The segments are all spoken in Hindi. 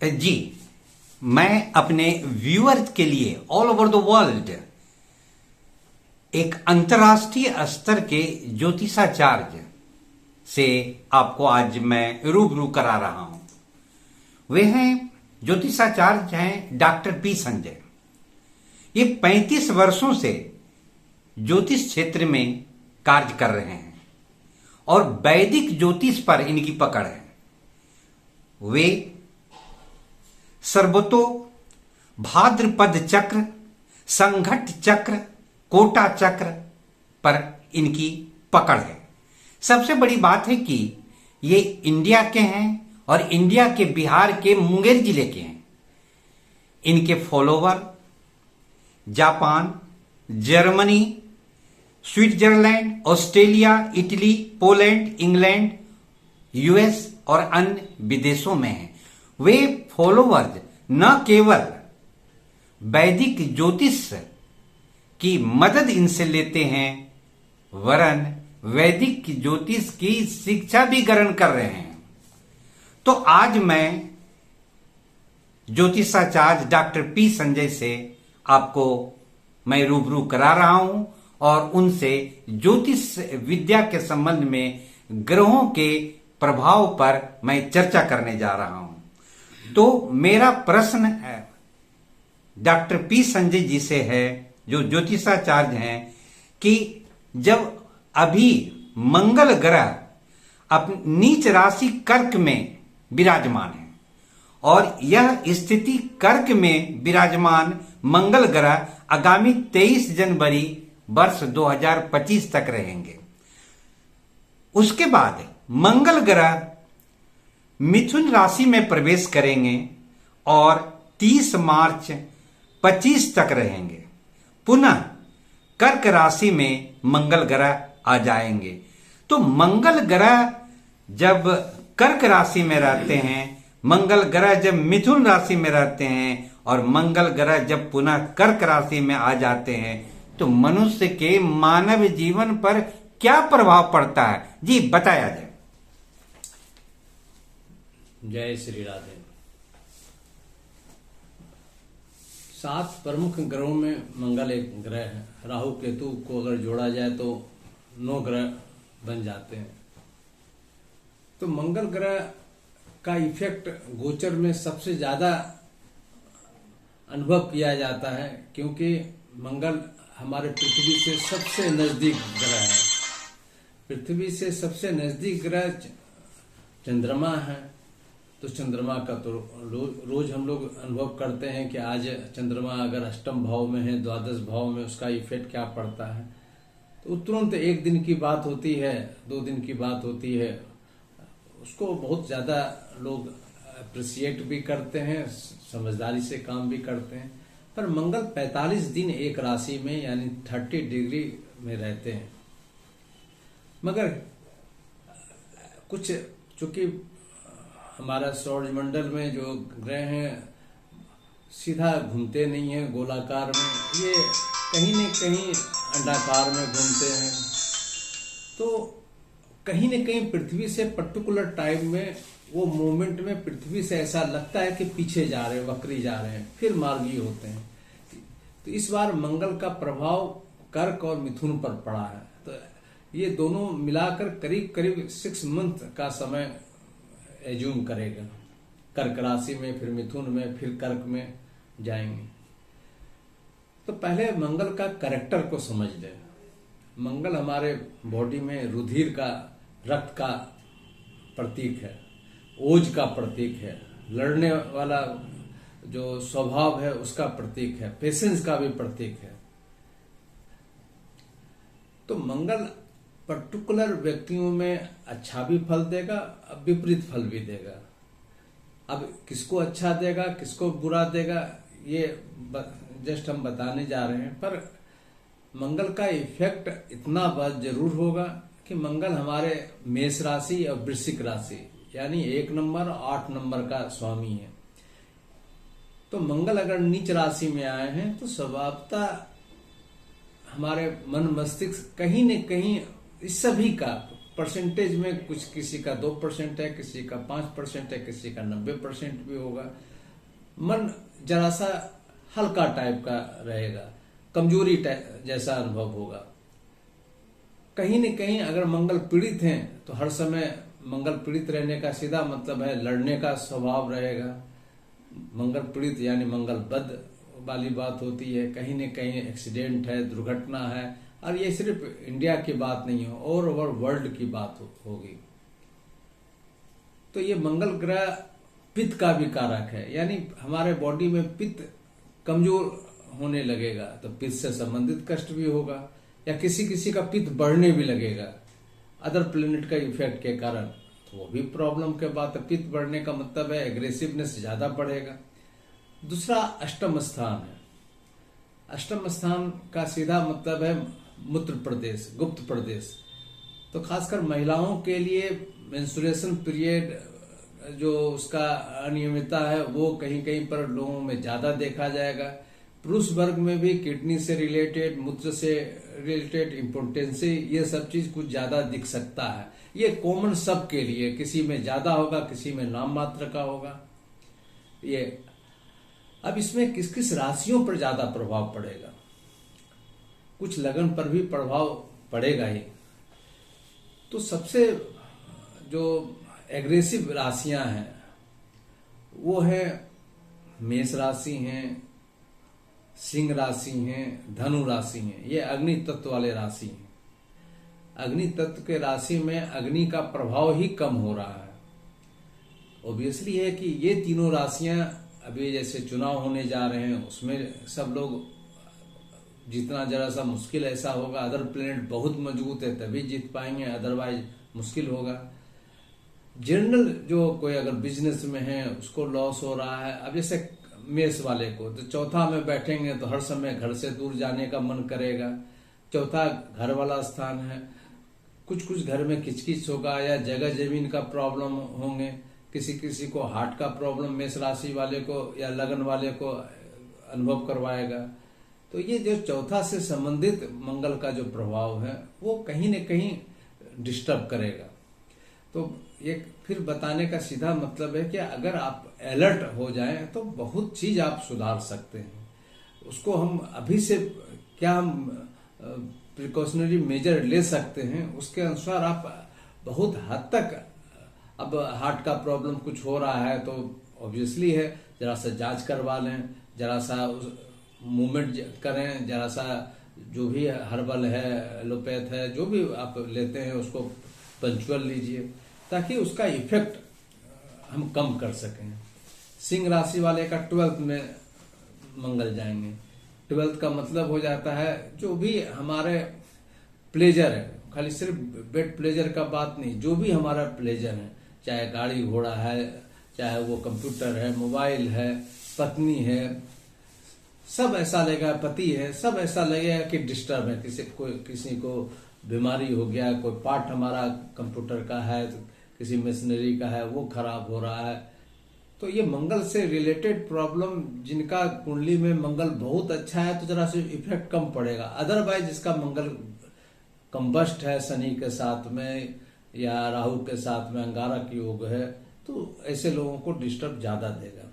जी, मैं अपने व्यूअर्स के लिए ऑल ओवर द वर्ल्ड एक अंतर्राष्ट्रीय स्तर के ज्योतिषाचार्य से आपको आज मैं रूबरू करा रहा हूं। वे हैं ज्योतिषाचार्य हैं डॉक्टर पी संजय। ये 35 वर्षों से ज्योतिष क्षेत्र में कार्य कर रहे हैं और वैदिक ज्योतिष पर इनकी पकड़ है। वे सर्वतो भाद्रपद चक्र, संघट चक्र, कोटा चक्र पर इनकी पकड़ है। सबसे बड़ी बात है कि ये इंडिया के हैं और इंडिया के बिहार के मुंगेर जिले के हैं। इनके follower Japan, Germany, Switzerland, Australia, Italy, Poland, England, US और अन्य विदेशों में हैं। वे फॉलोवर्स न केवल वैदिक ज्योतिष की मदद इनसे लेते हैं वरन वैदिक ज्योतिष की शिक्षा भी ग्रहण कर रहे हैं। तो आज मैं ज्योतिषाचार्य डॉक्टर पी संजय से आपको मैं रूबरू करा रहा हूं और उनसे ज्योतिष विद्या के संबंध में ग्रहों के प्रभाव पर मैं चर्चा करने जा रहा हूं। तो मेरा प्रश्न है डॉक्टर पी संजय जी से है, जो ज्योतिषाचार्य हैं, कि जब अभी मंगल ग्रह अपनी नीच राशि कर्क में विराजमान है और यह स्थिति कर्क में विराजमान मंगल ग्रह आगामी 23 जनवरी वर्ष 2025 तक रहेंगे। उसके बाद मंगल ग्रह मिथुन राशि में प्रवेश करेंगे और 30 मार्च 25 तक रहेंगे। पुनः कर्क राशि में मंगल ग्रह आ जाएंगे। तो मंगल ग्रह जब कर्क राशि में रहते हैं, मंगल ग्रह जब मिथुन राशि में रहते हैं और मंगल ग्रह जब पुनः कर्क राशि में आ जाते हैं, तो मनुष्य के मानव जीवन पर क्या प्रभाव पड़ता है, जी बताया जाए। जय श्री राधे। 7 प्रमुख ग्रहों में मंगल एक ग्रह है। राहु केतु को अगर जोड़ा जाए तो 9 ग्रह बन जाते हैं। तो मंगल ग्रह का इफेक्ट गोचर में सबसे ज्यादा अनुभव किया जाता है, क्योंकि मंगल हमारे पृथ्वी से सबसे नजदीक ग्रह है। पृथ्वी से सबसे नजदीक ग्रह चंद्रमा है। तो चंद्रमा का तो रोज हम लोग अनुभव करते हैं कि आज चंद्रमा अगर अष्टम भाव में है, द्वादश भाव में, उसका इफेक्ट क्या पड़ता है। तो तुरंत 1 दिन की बात होती है, 2 दिन की बात होती है, उसको बहुत ज्यादा लोग अप्रिसिएट भी करते हैं, समझदारी से काम भी करते हैं। पर मंगल 45 दिन एक राशि में यानी 30 डिग्री में रहते हैं। मगर कुछ चूंकि हमारा सौरमंडल में जो ग्रह हैं सीधा घूमते नहीं है गोलाकार में, ये कहीं न कहीं अंडाकार में घूमते हैं। तो कहीं न कहीं पृथ्वी से पर्टिकुलर टाइम में वो मूवमेंट में पृथ्वी से ऐसा लगता है कि पीछे जा रहे हैं, वक्री जा रहे हैं, फिर मार्गी होते हैं। तो इस बार मंगल का प्रभाव कर्क और मिथुन पर पड़ा है। तो ये दोनों मिलाकर करीब करीब 6 मंथ का समय एज्यूम करेगा। कर्क राशि में, फिर मिथुन में, फिर कर्क में जाएंगे। तो पहले मंगल का कैरेक्टर को समझ ले। मंगल हमारे बॉडी में रुधिर का, रक्त का प्रतीक है, ओज का प्रतीक है, लड़ने वाला जो स्वभाव है उसका प्रतीक है, पेशेंस का भी प्रतीक है। तो मंगल पर्टिकुलर व्यक्तियों में अच्छा भी फल देगा, विपरीत फल भी देगा। अब किसको अच्छा देगा, किसको बुरा देगा, ये जस्ट हम बताने जा रहे हैं। पर मंगल का इफेक्ट इतना बात जरूर होगा कि मंगल हमारे मेष राशि और वृश्चिक राशि यानी 1 नंबर और 8 नंबर का स्वामी है। तो मंगल अगर नीच राशि में आए हैं तो स्वभावतः हमारे मन मस्तिष्क कहीं न कहीं इस सभी का परसेंटेज में कुछ किसी का 2% है, किसी का 5% है, किसी का 90% भी होगा। मन जरा सा हल्का टाइप का रहेगा, कमजोरी जैसा अनुभव होगा। कहीं न कहीं अगर मंगल पीड़ित हैं तो हर समय मंगल पीड़ित रहने का सीधा मतलब है लड़ने का स्वभाव रहेगा। मंगल पीड़ित यानी मंगल बद वाली बात होती है। कहीं न कहीं एक्सीडेंट है, दुर्घटना है, और ये सिर्फ इंडिया की बात नहीं है, और ओवर वर्ल्ड की बात होगी। तो ये मंगल ग्रह पित्त का भी कारक है, यानी हमारे बॉडी में पित्त कमजोर होने लगेगा तो पित्त से संबंधित कष्ट भी होगा, या किसी किसी का पित्त बढ़ने भी लगेगा अदर प्लेनेट का इफेक्ट के कारण, तो वो भी प्रॉब्लम के बात है। पित्त बढ़ने का मतलब है एग्रेसिवनेस ज्यादा बढ़ेगा। दूसरा अष्टम स्थान है। अष्टम स्थान का सीधा मतलब है मूत्र प्रदेश, गुप्त प्रदेश। तो खासकर महिलाओं के लिए मेंस्ट्रुएशन पीरियड जो उसका अनियमितता है वो कहीं कहीं पर लोगों में ज्यादा देखा जाएगा। पुरुष वर्ग में भी किडनी से रिलेटेड, मूत्र से रिलेटेड, इम्पोर्टेंसी, ये सब चीज कुछ ज्यादा दिख सकता है। ये कॉमन सब के लिए, किसी में ज्यादा होगा, किसी में नाम मात्र का होगा। ये अब इसमें किस किस राशियों पर ज्यादा प्रभाव पड़ेगा? कुछ लगन पर भी प्रभाव पड़ेगा ही। तो सबसे जो एग्रेसिव राशियां हैं वो है मेष राशि हैं, सिंह राशि हैं, धनु राशि हैं। ये अग्नि तत्व वाले राशि हैं। अग्नि तत्व के राशि में अग्नि का प्रभाव ही कम हो रहा है। ऑब्वियसली है कि ये तीनों राशियां अभी जैसे चुनाव होने जा रहे हैं उसमें सब लोग जितना जरा सा मुश्किल ऐसा होगा, अदर प्लेनेट बहुत मजबूत है तभी जीत पाएंगे, अदरवाइज मुश्किल होगा। जनरल जो कोई अगर बिजनेस में है उसको लॉस हो रहा है। अब जैसे मेष वाले को तो चौथा में बैठेंगे तो हर समय घर से दूर जाने का मन करेगा। चौथा घर वाला स्थान है। कुछ कुछ घर में किचकिच होगा या जगह जमीन का प्रॉब्लम होंगे। किसी किसी को हार्ट का प्रॉब्लम मेष राशि वाले को या लगन वाले को अनुभव करवाएगा। तो ये जो चौथा से संबंधित मंगल का जो प्रभाव है वो कहीं न कहीं डिस्टर्ब करेगा। तो ये फिर बताने का सीधा मतलब है कि अगर आप अलर्ट हो जाएं तो बहुत चीज आप सुधार सकते हैं। उसको हम अभी से क्या हम प्रिकॉशनरी मेजर ले सकते हैं, उसके अनुसार आप बहुत हद तक, अब हार्ट का प्रॉब्लम कुछ हो रहा है तो ऑब्वियसली है जरा सा जांच करवा लें, जरा सा मूवमेंट करें, जरा सा जो भी हर्बल है, एलोपैथ है, जो भी आप लेते हैं उसको पंचुअल लीजिए ताकि उसका इफेक्ट हम कम कर सकें। सिंह राशि वाले का 12th में मंगल जाएंगे। 12th का मतलब हो जाता है जो भी हमारे प्लेजर है, खाली सिर्फ बेड प्लेजर का बात नहीं, जो भी हमारा प्लेजर है, चाहे गाड़ी घोड़ा है, चाहे वो कंप्यूटर है, मोबाइल है, पत्नी है, सब ऐसा लगेगा, पति है, सब ऐसा लगेगा कि डिस्टर्ब है। किसी को बीमारी हो गया, कोई पार्ट हमारा कंप्यूटर का है, किसी मशीनरी का है, वो खराब हो रहा है। तो ये मंगल से रिलेटेड प्रॉब्लम, जिनका कुंडली में मंगल बहुत अच्छा है तो जरा से इफेक्ट कम पड़ेगा। अदरवाइज जिसका मंगल कंबस्ट है शनि के साथ में या राहु के साथ में अंगारक योग है तो ऐसे लोगों को डिस्टर्ब ज्यादा देगा।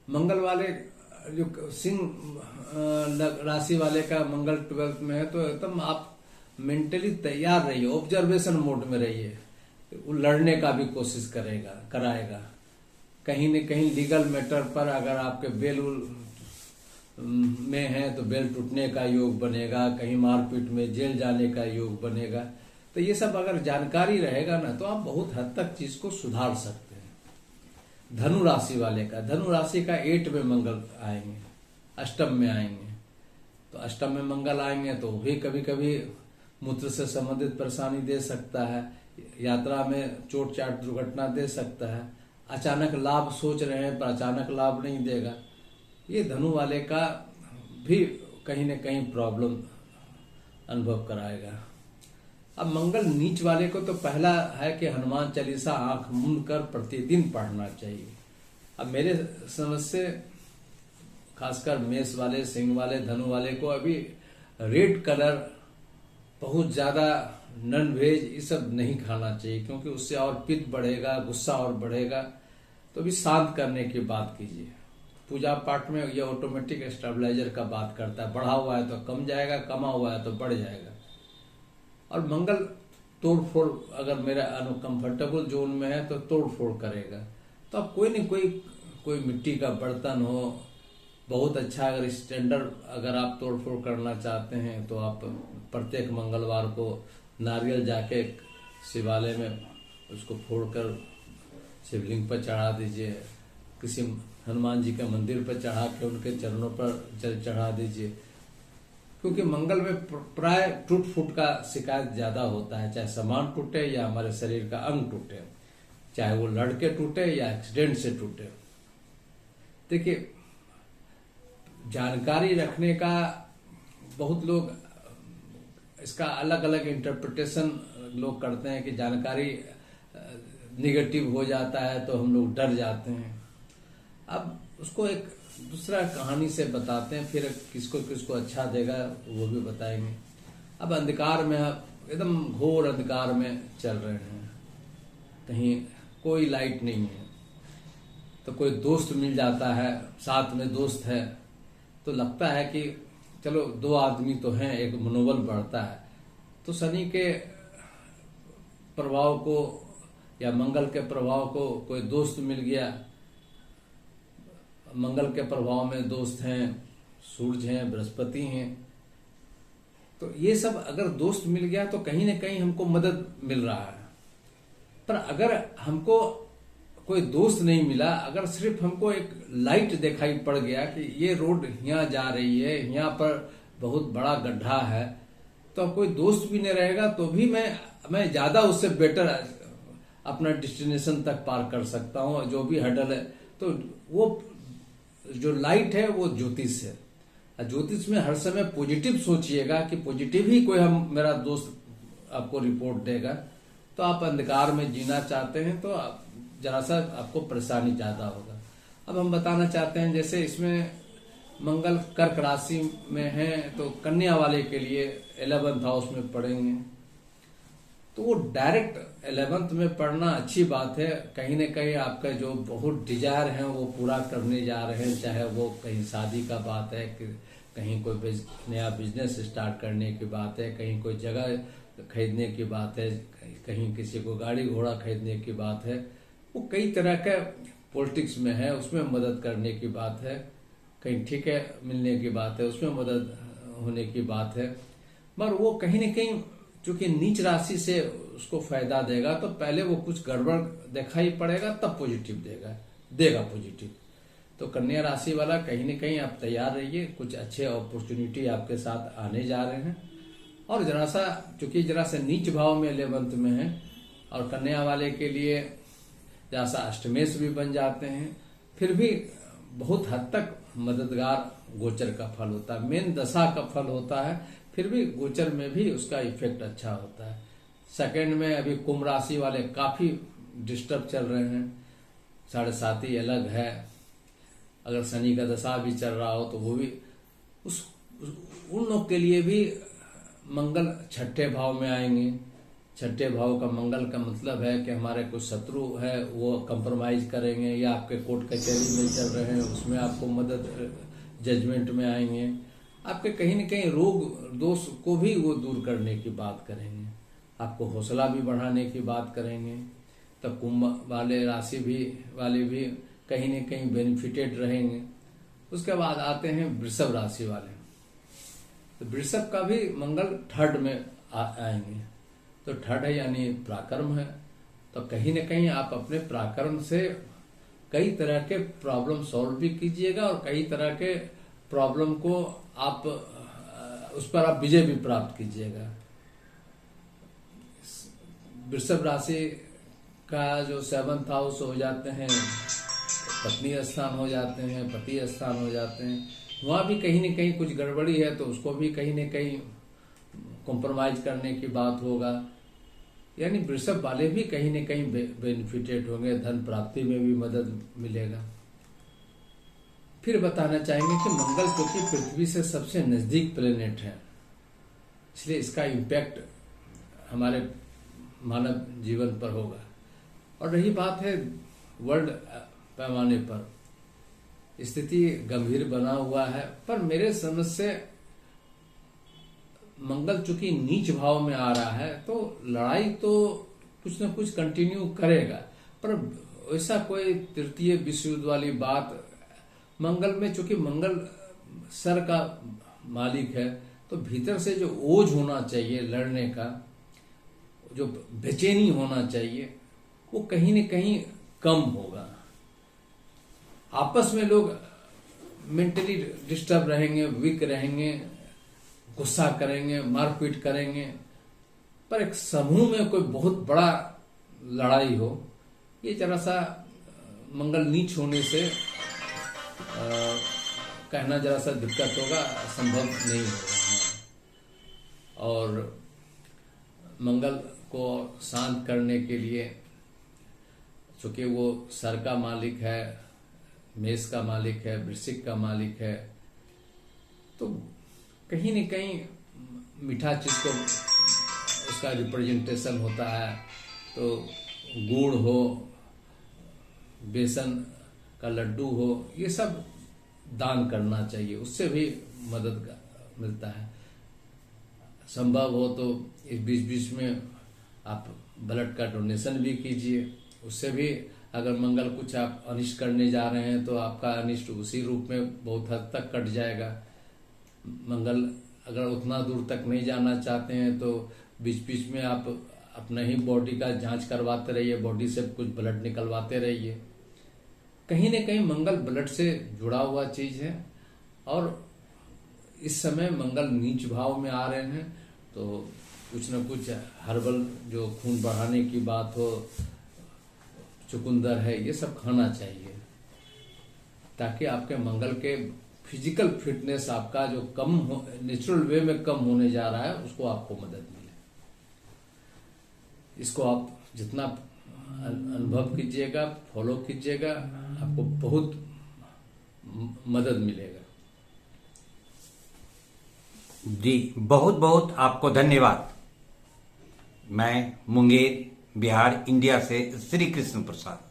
मंगल वाले जो सिंह राशि वाले का मंगल 12th में है तो एकदम आप मेंटली तैयार रहिए, ऑब्जर्वेशन मोड में रहिए। वो लड़ने का भी कोशिश कराएगा। कहीं न कहीं लीगल मैटर पर अगर आपके बेल में है तो बेल टूटने का योग बनेगा, कहीं मारपीट में जेल जाने का योग बनेगा। तो ये सब अगर जानकारी रहेगा ना तो आप बहुत हद तक चीज को सुधार सकते हैं। धनु राशि वाले का, धनु राशि का 8 में मंगल आएंगे, अष्टम में आएंगे। तो अष्टम में मंगल आएंगे तो भी कभी कभी मूत्र से संबंधित परेशानी दे सकता है, यात्रा में चोट चाट दुर्घटना दे सकता है, अचानक लाभ सोच रहे हैं पर अचानक लाभ नहीं देगा। ये धनु वाले का भी कहीं न कहीं प्रॉब्लम अनुभव कराएगा। अब मंगल नीच वाले को तो पहला है कि हनुमान चालीसा आंख मूंद कर प्रतिदिन पढ़ना चाहिए। अब मेरे समझ से खासकर मेष वाले, सिंह वाले, धनु वाले को अभी रेड कलर बहुत ज्यादा नॉन वेज ये सब नहीं खाना चाहिए, क्योंकि उससे और पित्त बढ़ेगा, गुस्सा और बढ़ेगा। तो भी शांत करने की बात कीजिए। पूजा पाठ में यह ऑटोमेटिक स्टेबलाइजर का बात करता है, बढ़ा हुआ है तो कम जाएगा, कमा हुआ है तो बढ़ जाएगा। और मंगल तोड़ फोड़, अगर मेरा अनकंफर्टेबल जोन में है तो तोड़ फोड़ करेगा। तो अब कोई नहीं कोई मिट्टी का बर्तन हो, बहुत अच्छा, अगर स्टैंडर्ड अगर आप तोड़ फोड़ करना चाहते हैं तो आप प्रत्येक मंगलवार को नारियल जाके शिवालय में उसको फोड़कर शिवलिंग पर चढ़ा दीजिए, किसी हनुमान जी के मंदिर पर चढ़ा के उनके चरणों पर जल चढ़ा दीजिए। क्योंकि मंगल में प्राय टूट फूट का शिकायत ज्यादा होता है, चाहे सामान टूटे या हमारे शरीर का अंग टूटे, चाहे वो लड़के टूटे या एक्सीडेंट से टूटे। देखिए, जानकारी रखने का बहुत लोग इसका अलग अलग इंटरप्रिटेशन लोग करते हैं कि जानकारी निगेटिव हो जाता है तो हम लोग डर जाते हैं। अब उसको एक दूसरा कहानी से बताते हैं, फिर किसको किसको अच्छा देगा वो भी बताएंगे। अब अंधकार में, अब एकदम घोर अंधकार में चल रहे हैं, कहीं कोई लाइट नहीं है, तो कोई दोस्त मिल जाता है, साथ में दोस्त है, तो लगता है कि चलो दो आदमी तो हैं, एक मनोबल बढ़ता है। तो शनि के प्रभाव को या मंगल के प्रभाव को कोई दोस्त मिल गया, मंगल के प्रभाव में दोस्त हैं, सूर्य हैं, बृहस्पति हैं, तो ये सब अगर दोस्त मिल गया तो कहीं ना कहीं हमको मदद मिल रहा है। पर अगर हमको कोई दोस्त नहीं मिला, अगर सिर्फ हमको एक लाइट दिखाई पड़ गया कि ये रोड यहाँ जा रही है, यहाँ पर बहुत बड़ा गड्ढा है, तो कोई दोस्त भी नहीं रहेगा तो भी मैं ज्यादा उससे बेटर अपना डेस्टिनेशन तक पार कर सकता हूँ, जो भी हडल है। तो वो जो लाइट है वो ज्योतिष है। ज्योतिष में हर समय पॉजिटिव सोचिएगा कि पॉजिटिव ही कोई मेरा दोस्त आपको रिपोर्ट देगा। तो आप अंधकार में जीना चाहते हैं तो जरा सा आपको परेशानी ज्यादा होगा। अब हम बताना चाहते हैं, जैसे इसमें मंगल कर्क राशि में है तो कन्या वाले के लिए 11th हाउस में पढ़ेंगे, तो वो डायरेक्ट 11th में पढ़ना अच्छी बात है। कहीं न कहीं आपका जो बहुत डिजायर है वो पूरा करने जा रहे हैं, चाहे वो कहीं शादी का बात है, कहीं कोई नया बिजनेस स्टार्ट करने की बात है, कहीं कोई जगह खरीदने की बात है, कहीं किसी को गाड़ी घोड़ा खरीदने की बात है, वो कई तरह का पॉलिटिक्स में है, उसमें मदद करने की बात है, कहीं ठेके मिलने की बात है, उसमें मदद होने की बात है। मगर वो कहीं न कहीं चूंकि नीच राशि से उसको फायदा देगा, तो पहले वो कुछ गड़बड़ दिखाई पड़ेगा तब पॉजिटिव देगा पॉजिटिव। तो कन्या राशि वाला कहीं न कहीं आप तैयार रहिए, कुछ अच्छे अपॉर्चुनिटी आपके साथ आने जा रहे हैं। और चूंकि जरा सा नीच भाव में 11th में है, और कन्या वाले के लिए जरा सा अष्टमेश भी बन जाते हैं, फिर भी बहुत हद तक मददगार गोचर का फल होता है। मेन दशा का फल होता है, फिर भी गोचर में भी उसका इफेक्ट अच्छा होता है। सेकंड में अभी कुंभ राशि वाले काफी डिस्टर्ब चल रहे हैं, 7.5 अलग है। अगर शनि का दशा भी चल रहा हो तो वो भी उन लोग के लिए भी मंगल छठे भाव में आएंगे। छठे भाव का मंगल का मतलब है कि हमारे कुछ शत्रु है वो कंप्रोमाइज करेंगे, या आपके कोर्ट कचहरी में चल रहे हैं उसमें आपको मदद जजमेंट में आएंगे। आपके कहीं न कहीं रोग दोष को भी वो दूर करने की बात करेंगे, आपको हौसला भी बढ़ाने की बात करेंगे। तो कुंभ वाले राशि वाले भी कहीं न कहीं बेनिफिटेड रहेंगे। उसके बाद आते हैं वृषभ राशि वाले, तो वृषभ का भी मंगल 3rd में आएंगे। तो 3rd है यानी पराक्रम है, तो कहीं न कहीं आप अपने पराक्रम से कई तरह के प्रॉब्लम सॉल्व भी कीजिएगा, और कई तरह के प्रॉब्लम को आप उस पर आप विजय भी प्राप्त कीजिएगा। वृषभ राशि का जो 7th हाउस हो जाते हैं, पत्नी स्थान हो जाते हैं, पति स्थान हो जाते हैं, वहां भी कहीं न कहीं कुछ गड़बड़ी है, तो उसको भी कहीं न कहीं कॉम्प्रोमाइज करने की बात होगा। यानी वृषभ वाले भी कहीं न कहीं बेनिफिटेड होंगे, धन प्राप्ति में भी मदद मिलेगा। फिर बताना चाहेंगे कि मंगल क्योंकि पृथ्वी से सबसे नजदीक प्लेनेट है, इसलिए इसका इम्पैक्ट हमारे मानव जीवन पर होगा। और रही बात है वर्ल्ड पैमाने पर, स्थिति गंभीर बना हुआ है, पर मेरे समझ से मंगल चूंकि नीच भाव में आ रहा है तो लड़ाई तो कुछ न कुछ कंटिन्यू करेगा, पर ऐसा कोई तृतीय विश्व युद्ध वाली बात मंगल में, चूंकि मंगल सर का मालिक है तो भीतर से जो ओज होना चाहिए लड़ने का, जो बेचैनी होना चाहिए, वो कहीं न कहीं कम होगा। आपस में लोग मेंटली डिस्टर्ब रहेंगे, वीक रहेंगे, गुस्सा करेंगे, मारपीट करेंगे, पर एक समूह में कोई बहुत बड़ा लड़ाई हो, ये जरा सा मंगल नीच होने से कहना जरा सा दिक्कत होगा, संभव नहीं होगा। और मंगल को शांत करने के लिए, चूंकि वो सर का मालिक है, मेष का मालिक है, वृश्चिक का मालिक है, तो कहीं न कहीं मीठा चीज को उसका रिप्रेजेंटेशन होता है, तो गुड़ हो, बेसन का लड्डू हो, ये सब दान करना चाहिए, उससे भी मदद मिलता है। संभव हो तो इस बीच बीच में आप ब्लड का डोनेशन भी कीजिए, उससे भी अगर मंगल कुछ आप अनिष्ट करने जा रहे हैं तो आपका अनिष्ट उसी रूप में बहुत हद तक कट जाएगा। मंगल अगर उतना दूर तक नहीं जाना चाहते हैं तो बीच बीच में आप अपना ही बॉडी का जांच करवाते रहिए, बॉडी से कुछ ब्लड निकलवाते रहिए। कहीं न कहीं मंगल ब्लड से जुड़ा हुआ चीज है, और इस समय मंगल नीच भाव में आ रहे हैं तो कुछ न कुछ हर्बल जो खून बढ़ाने की बात हो, चुकंदर है, ये सब खाना चाहिए, ताकि आपके मंगल के फिजिकल फिटनेस आपका जो कम हो, नेचुरल वे में कम होने जा रहा है, उसको आपको मदद मिले। इसको आप जितना अनुभव कीजिएगा, फॉलो कीजिएगा, आपको बहुत मदद मिलेगा। जी, बहुत बहुत आपको धन्यवाद। मैं मुंगेर, बिहार, इंडिया से श्री कृष्ण प्रसाद।